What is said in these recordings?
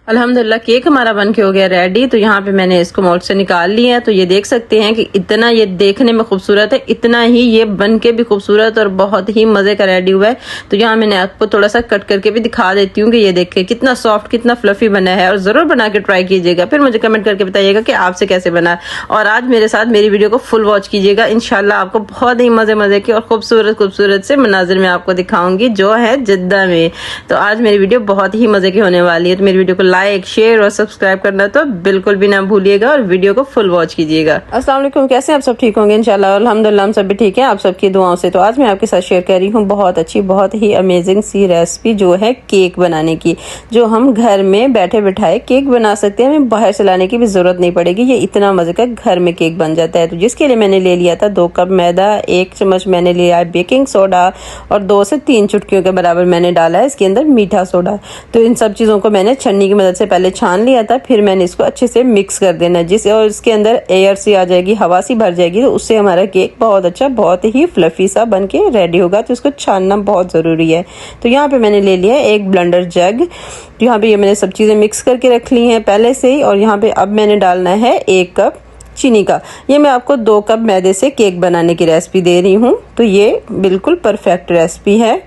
अल्हम्दुलिल्लाह केक हमारा बन के हो गया रेडी। तो यहाँ पे मैंने इसको मोल्ड से निकाल लिया है। तो ये देख सकते हैं कि इतना ये देखने में खूबसूरत है, इतना ही ये बन के भी खूबसूरत और बहुत ही मजे का रेडी हुआ है। तो यहाँ मैंने आपको थोड़ा सा कट करके भी दिखा देती हूँ कि ये देखिए कितना सॉफ्ट कितना फ्लफी बना है। और जरूर बना के ट्राई कीजिएगा, फिर मुझे कमेंट करके बताइएगा कि आपसे कैसे बना। और आज मेरे साथ मेरी वीडियो को फुल वॉच कीजिएगा, इंशाल्लाह आपको बहुत ही मजे की और खूबसूरत से मनाजिर में आपको दिखाऊंगी जो है जिद्दा में। तो आज मेरी वीडियो बहुत ही मजे की होने वाली है। तो मेरी वीडियो को लाइक शेयर और सब्सक्राइब करना तो बिल्कुल भी ना भूलिएगा और वीडियो को फुल वॉच कीजिएगा। अस्सलाम वालेकुम, कैसे हैं आप सब? ठीक होंगे इंशाल्लाह, अल्हम्दुलिल्लाह हम सब भी ठीक हैं आप सबकी दुआओं से। तो आज मैं आपके साथ शेयर कर रही हूँ बहुत अच्छी बहुत ही अमेजिंग सी रेसिपी जो है केक बनाने की, जो हम घर में बैठे बैठाए केक बना सकते हैं। हमें बाहर से लाने की भी जरूरत नहीं पड़ेगी, ये इतना मजे का घर में केक बन जाता है। तो जिसके लिए मैंने ले लिया था 2 कप मैदा, 1 चम्मच मैंने लिया है बेकिंग सोडा और 2 से 3 चुटकियों के बराबर मैंने डाला है इसके अंदर मीठा सोडा। तो इन सब चीजों को मैंने छन्नी की मदद से पहले छान लिया था, फिर मैंने इसको अच्छे से मिक्स कर देना है जिससे और इसके अंदर एयर सी आ जाएगी, हवा सी भर जाएगी। तो उससे हमारा केक बहुत अच्छा बहुत ही फ्लफी सा बन के रेडी होगा। तो इसको छानना बहुत जरूरी है। तो यहाँ पे मैंने ले लिया है 1 ब्लेंडर जग। तो यहाँ पे ये मैंने सब चीजें मिक्स करके रख ली हैं पहले से ही। और यहाँ पे अब मैंने डालना है 1 कप चीनी का। ये मैं आपको 2 कप मैदे से केक बनाने की रेसिपी दे रही हूँ, तो ये बिल्कुल परफेक्ट रेसिपी है।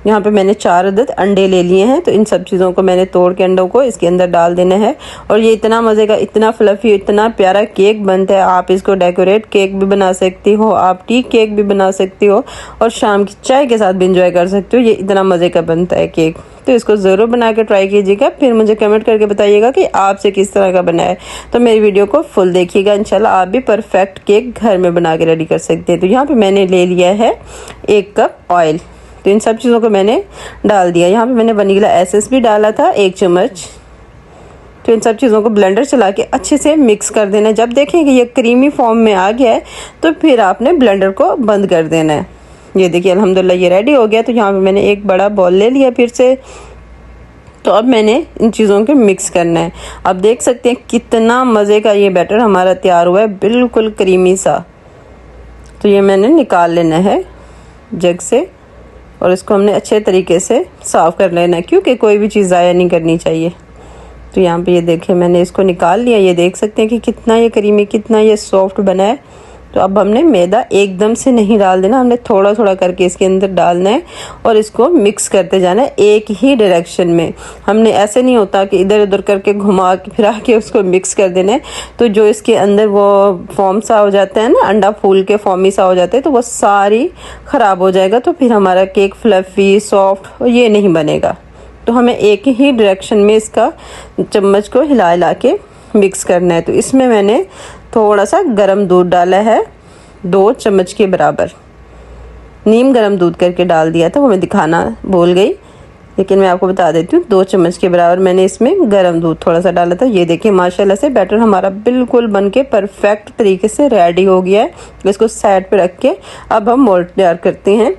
यहाँ पे मैंने 4 अदद अंडे ले लिए हैं। तो इन सब चीज़ों को मैंने तोड़ के अंडों को इसके अंदर डाल देना है। और ये इतना मज़े का इतना फ्लफी इतना प्यारा केक बनता है। आप इसको डेकोरेट केक भी बना सकती हो, आप टी केक भी बना सकती हो और शाम की चाय के साथ भी इंजॉय कर सकते हो। ये इतना मज़े का बनता है केक। तो इसको ज़रूर बना के ट्राई कीजिएगा, फिर मुझे कमेंट करके बताइएगा कि आपसे किस तरह का बना है। तो मेरी वीडियो को फुल देखिएगा, इंशाल्लाह आप भी परफेक्ट केक घर में बना के रेडी कर सकते हैं। तो यहाँ पे मैंने ले लिया है 1 कप ऑयल। तो इन सब चीज़ों को मैंने डाल दिया। यहाँ पे मैंने वनीला एसेंस भी डाला था 1 चम्मच। तो इन सब चीज़ों को ब्लेंडर चला के अच्छे से मिक्स कर देना है। जब देखें कि ये क्रीमी फॉर्म में आ गया है तो फिर आपने ब्लेंडर को बंद कर देना है। ये देखिए अल्हम्दुलिल्लाह ये रेडी हो गया। तो यहाँ पे मैंने एक बड़ा बॉल ले लिया फिर से। तो अब मैंने इन चीज़ों को मिक्स करना है। अब देख सकते हैं कितना मज़े का ये बैटर हमारा तैयार हुआ है, बिल्कुल क्रीमी सा। तो ये मैंने निकाल लेना है जग से और इसको हमने अच्छे तरीके से साफ़ कर लेना है, क्योंकि कोई भी चीज़ ज़ाया नहीं करनी चाहिए। तो यहाँ पे ये देखिए मैंने इसको निकाल लिया। ये देख सकते हैं कि कितना ये क्रीमी कितना ये सॉफ्ट बना है। तो अब हमने मैदा एकदम से नहीं डाल देना, हमने थोड़ा थोड़ा करके इसके अंदर डालना है और इसको मिक्स करते जाना है एक ही डायरेक्शन में। हमने ऐसे नहीं होता कि इधर उधर करके घुमा के फिरा के उसको मिक्स कर देना है। तो जो इसके अंदर वो फॉर्म सा हो जाता है ना, अंडा फूल के फॉर्मी सा हो जाता है, तो वो सारी ख़राब हो जाएगा। तो फिर हमारा केक फ्लफ़ी सॉफ्ट ये नहीं बनेगा। तो हमें एक ही डायरेक्शन में इसका चम्मच को हिला हिला के मिक्स करना है। तो इसमें मैंने थोड़ा सा गरम दूध डाला है 2 चम्मच के बराबर। नीम गरम दूध करके डाल दिया था, वो मैं दिखाना भूल गई, लेकिन मैं आपको बता देती हूँ 2 चम्मच के बराबर मैंने इसमें गरम दूध थोड़ा सा डाला था। ये देखिए माशाल्लाह से बैटर हमारा बिल्कुल बनके परफेक्ट तरीके से रेडी हो गया है। इसको साइड पे रख के अब हम मोल्ड तैयार करते हैं।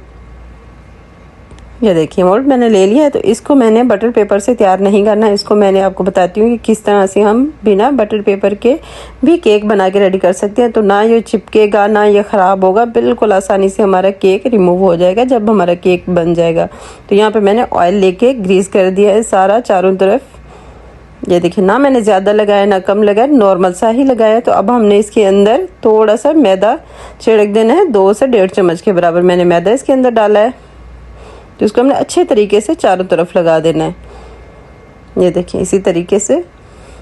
ये देखिए मोल्ड मैंने ले लिया है। तो इसको मैंने बटर पेपर से तैयार नहीं करना है, इसको मैंने आपको बताती हूँ कि किस तरह से हम बिना बटर पेपर के भी केक बना के रेडी कर सकते हैं। तो ना ये चिपकेगा ना ये ख़राब होगा, बिल्कुल आसानी से हमारा केक रिमूव हो जाएगा जब हमारा केक बन जाएगा। तो यहाँ पे मैंने ऑयल लेके ग्रीस कर दिया है सारा चारों तरफ। ये देखिए ना मैंने ज़्यादा लगाया ना कम लगाया, नॉर्मल सा ही लगाया। तो अब हमने इसके अंदर थोड़ा सा मैदा छिड़क देना है, 2 से 1.5 चम्मच के बराबर मैंने मैदा इसके अंदर डाला है। तो इसको हमने अच्छे तरीके से चारों तरफ लगा देना है। ये देखिए इसी तरीके से,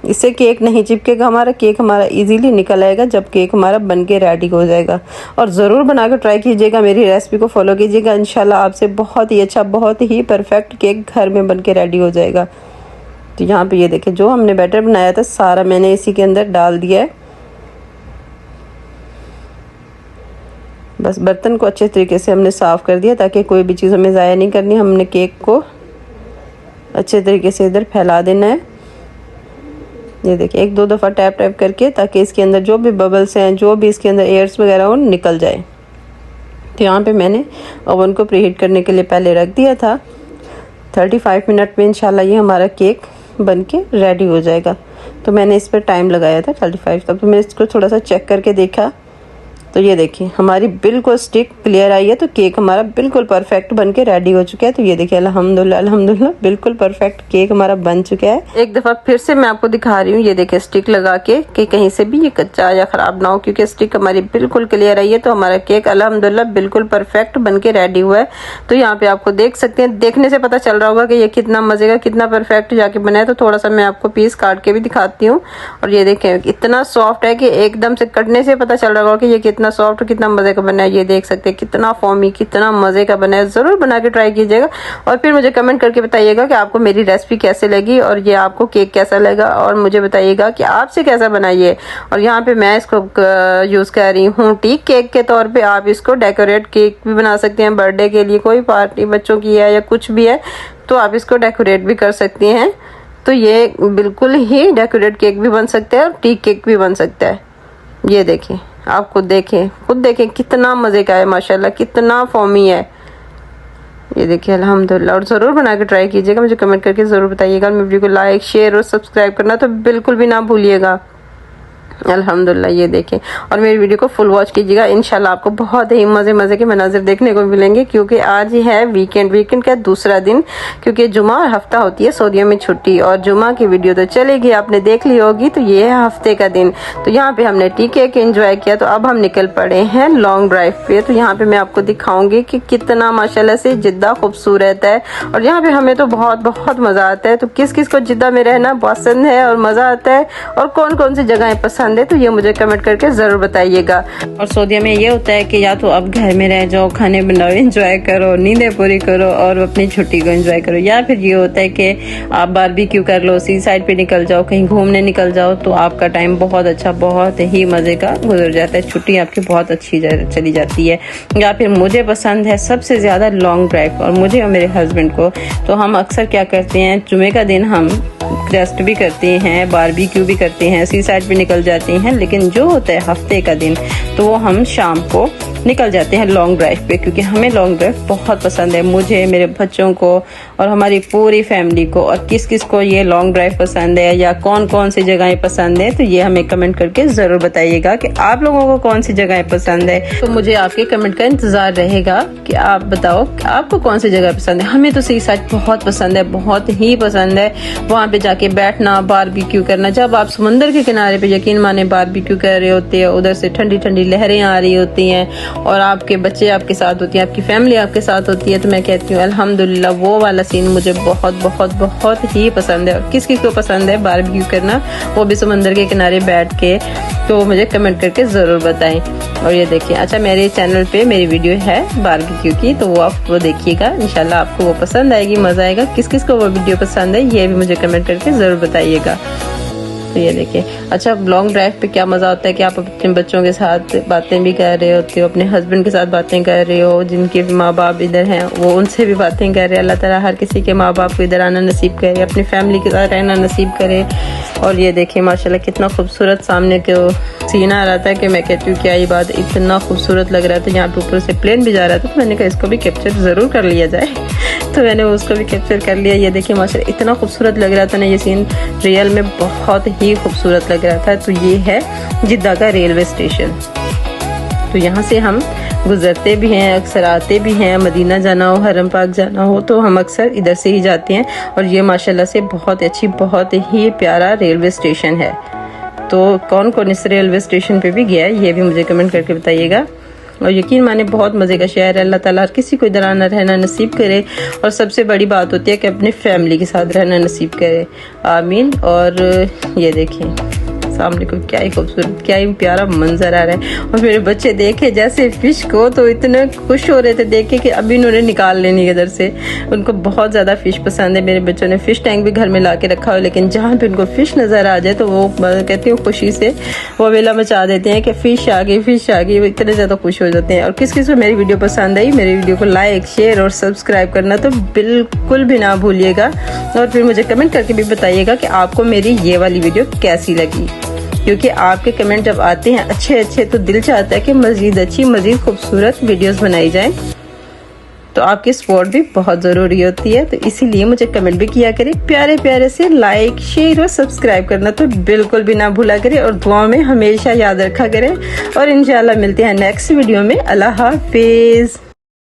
इससे केक नहीं चिपकेगा, हमारा केक हमारा इजीली निकल आएगा जब केक हमारा बन के रेडी हो जाएगा। और ज़रूर बना कर ट्राई कीजिएगा, मेरी रेसिपी को फॉलो कीजिएगा, इंशाल्लाह आपसे बहुत ही अच्छा बहुत ही परफेक्ट केक घर में बन के रेडी हो जाएगा। तो यहाँ पे ये देखिए जो हमने बैटर बनाया था सारा मैंने इसी के अंदर डाल दिया है। बस बर्तन को अच्छे तरीके से हमने साफ़ कर दिया ताकि कोई भी चीज़ हमें ज़ाया नहीं करनी। हमने केक को अच्छे तरीके से इधर फैला देना है। ये देखिए 1-2 दफ़ा टैप टैप करके, ताकि इसके अंदर जो भी बबल्स हैं जो भी इसके अंदर एयर्स वगैरह वो निकल जाए। तो यहाँ पे मैंने ओवन को प्रीहीट करने के लिए पहले रख दिया था। 35 मिनट में इंशाल्लाह ये हमारा केक बन के रेडी हो जाएगा। तो मैंने इस पर टाइम लगाया था 35 तक। तो मैंने इसको थोड़ा सा चेक करके देखा तो ये देखिए हमारी बिल्कुल स्टिक क्लियर आई है। तो केक हमारा बिल्कुल परफेक्ट बन के रेडी हो चुका है। तो ये देखिए अल्हम्दुलिल्लाह अल्हम्दुलिल्लाह बिल्कुल परफेक्ट केक हमारा बन चुका है। एक दफ़ा फिर से मैं आपको दिखा रही हूँ, ये देखिए स्टिक लगा के कि कहीं से भी ये कच्चा या ख़राब ना हो, क्योंकि स्टिक हमारी बिल्कुल क्लियर आई है। तो हमारा केक अल्हम्दुलिल्लाह बिल्कुल परफेक्ट बन के रेडी हुआ है। तो यहाँ पे आपको देख सकते हैं, देखने से पता चल रहा होगा कि ये कितना मज़े का, कितना परफेक्ट जाके बना है। तो थोड़ा सा मैं आपको पीस काट के भी दिखाती हूँ। और ये देखें इतना सॉफ्ट है कि एकदम से कटने से पता चल रहा होगा कि ये कितना सॉफ्ट, कितना मज़े का बना है। ये देख सकते हैं कितना फॉर्मी, कितना मज़े का बना है। ज़रूर बना के ट्राई कीजिएगा और फिर मुझे कमेंट करके बताइएगा कि आपको मेरी रेसिपी कैसे लगी और ये आपको केक कैसा लगा, और मुझे बताइएगा कि आपसे कैसा बना ये। और यहाँ पे मैं इसको यूज़ कर रही हूँ टी केक के तौर पे। आप इसको डेकोरेट केक भी बना सकते हैं, बर्थडे के लिए, कोई पार्टी बच्चों की है या कुछ भी है तो आप इसको डेकोरेट भी कर सकती हैं। तो ये बिल्कुल ही डेकोरेट केक भी बन सकता है और टी केक भी बन सकता है। ये देखिए, आप खुद देखें कितना मज़े का है, माशाल्लाह कितना फॉर्मी है। ये देखिए अल्हम्दुलिल्लाह। और ज़रूर बना के ट्राई कीजिएगा, मुझे कमेंट करके ज़रूर बताइएगा। मेरी वीडियो को लाइक, शेयर और सब्सक्राइब करना तो बिल्कुल भी ना भूलिएगा। अल्हम्दुलिल्लाह ये देखें और मेरी वीडियो को फुल वॉच कीजिएगा। इंशाल्लाह आपको बहुत ही मज़े के मनाजिर देखने को मिलेंगे, क्योंकि आज ही है वीकेंड का दूसरा दिन, क्योंकि जुमा और हफ्ता होती है सऊदीया में छुट्टी। और जुमा की वीडियो तो चलेगी, आपने देख ली होगी। तो ये है हफ्ते का दिन। तो यहाँ पे हमने टी केक एंजॉय किया। तो अब हम निकल पड़े हैं लॉन्ग ड्राइव पे। तो यहाँ पे मैं आपको दिखाऊंगी कि कितना माशाल्लाह से जिद्दा खूबसूरत है। और यहाँ पे हमें तो बहुत मज़ा आता है। तो किस किस को जिद्दा में रहना पसंद है और मज़ा आता है और कौन कौन सी जगहें पसंद है, तो ये मुझे कमेंट करके जरूर बताइएगा। और सऊदीया में ये होता है कि या तो अब घर में रह जाओ, खाने बनाओ, एंजॉय करो, नींदें पूरी करो और अपनी छुट्टी को एंजॉय करो, या फिर ये होता है कि आप बारबेक्यू कर लो, सी साइड पे निकल जाओ, कहीं घूमने निकल जाओ। तो आपका टाइम बहुत अच्छा, बहुत ही मजे का गुजर जाता है, छुट्टी आपकी बहुत अच्छी चली जाती है। या फिर मुझे पसंद है सबसे ज्यादा लॉन्ग ड्राइव, और मुझे और मेरे हस्बैंड को। तो हम अक्सर क्या करते हैं, जुमे का दिन हम रेस्ट भी करते हैं, बारबेक्यू भी करते हैं, सी साइड पे निकल जाते हैं। लेकिन जो होता है हफ्ते का दिन, तो वो हम शाम को निकल जाते हैं लॉन्ग ड्राइव पे, क्योंकि हमें लॉन्ग ड्राइव बहुत पसंद है, मुझे, मेरे बच्चों को और हमारी पूरी फैमिली को। और किस किस को ये लॉन्ग ड्राइव पसंद है या कौन कौन सी जगहें पसंद है, तो ये हमें कमेंट करके ज़रूर बताइएगा कि आप लोगों को कौन सी जगहें पसंद है। तो मुझे आपके कमेंट का इंतज़ार रहेगा कि आप बताओ कि आपको कौन सी जगह पसंद है। हमें तो सी साइड बहुत पसंद है, बहुत ही पसंद है। वहाँ पे जाके बैठना, बारबेक्यू करना। जब आप समुंदर के किनारे पे यकीन माने बारबेक्यू कर रहे होते हैं, उधर से ठंडी ठंडी लहरें आ रही होती हैं और आपके बच्चे आपके साथ होती हैं, आपकी फैमिली आपके साथ होती है, तो मैं कहती हूँ अल्हम्दुलिल्लाह वो वाला सीन मुझे बहुत ही पसंद है। और किस किस को पसंद है बारबेक्यू करना, वो भी समुंदर के किनारे बैठ के, तो मुझे कमेंट करके ज़रूर बताएं। और ये देखिए, अच्छा मेरे चैनल पे मेरी वीडियो है बारबेक्यू की, तो वो आप वो देखिएगा, इंशाल्लाह आपको वो पसंद आएगी, मज़ा आएगा। किस किस को वो वीडियो पसंद है ये भी मुझे कमेंट करके ज़रूर बताइएगा। तो ये देखिए, अच्छा लॉन्ग ड्राइव पे क्या मज़ा होता है कि आप अपने बच्चों के साथ बातें भी कर रहे होते हो, अपने हस्बैंड के साथ बातें कर रहे हो, जिनके माँ बाप इधर हैं वो उनसे भी बातें कर रहे हैं। अल्लाह ताला हर किसी के माँ बाप को इधर आना नसीब करे, अपनी फैमिली के साथ रहना नसीब करे। और ये देखिए माशाल्लाह कितना खूबसूरत सामने के सीन आ रहा था कि मैं कहती हूँ क्या ये बात, इतना खूबसूरत लग रहा था। यहाँ पे ऊपर से प्लेन भी जा रहा था, तो मैंने कहा इसको भी कैप्चर ज़रूर कर लिया जाए, तो मैंने उसको भी कैप्चर कर लिया। ये देखिए माशाल्लाह इतना खूबसूरत लग रहा था ना, ये सीन रियल में बहुत ही खूबसूरत लग रहा था। तो ये है जिद्दा का रेलवे स्टेशन। तो यहाँ से हम गुजरते भी हैं, अक्सर आते भी हैं। मदीना जाना हो, हरम पाक जाना हो, तो हम अक्सर इधर से ही जाते हैं। और ये माशाल्लाह से बहुत अच्छी, बहुत ही प्यारा रेलवे स्टेशन है। तो कौन कौन इस रेलवे स्टेशन पे भी गया है ये भी मुझे कमेंट करके बताइएगा। और यकीन माने बहुत मज़े का शहर है। अल्लाह ताला हर किसी को इधर आना रहना नसीब करे, और सबसे बड़ी बात होती है कि अपनी फैमिली के साथ रहना नसीब करे, आमीन। और ये देखें सामने को क्या ही खूबसूरत, क्या ही प्यारा मंजर आ रहा है। और मेरे बच्चे देखे जैसे फिश को तो इतने खुश हो रहे थे देख के कि अभी इन्होंने निकाल लेनी इधर से। उनको बहुत ज़्यादा फ़िश पसंद है। मेरे बच्चों ने फ़िश टैंक भी घर में ला के रखा हो, लेकिन जहाँ पे उनको फ़िश नज़र आ जाए तो वो कहती हूँ खुशी से वो वेला मचा देते हैं कि फ़िश आ गई, फ़िश आ गई। वो इतने ज़्यादा खुश हो जाते हैं। और किस किस को मेरी वीडियो पसंद आई, मेरी वीडियो को लाइक, शेयर और सब्सक्राइब करना तो बिल्कुल भी ना भूलिएगा। और फिर मुझे कमेंट करके भी बताइएगा कि आपको मेरी ये वाली वीडियो कैसी लगी, क्योंकि आपके कमेंट जब आते हैं अच्छे तो दिल चाहता है कि मज़ीद अच्छी, मज़ीद खूबसूरत वीडियोस बनाई जाएं। तो आपकी सपोर्ट भी बहुत ज़रूरी होती है। तो इसीलिए मुझे कमेंट भी किया करें, प्यारे प्यारे से लाइक शेयर और सब्सक्राइब करना तो बिल्कुल भी ना भूला करें, और दुआ में हमेशा याद रखा करें। और इंशाल्लाह मिलते हैं नेक्स्ट वीडियो में। अल्लाह हाफिज़।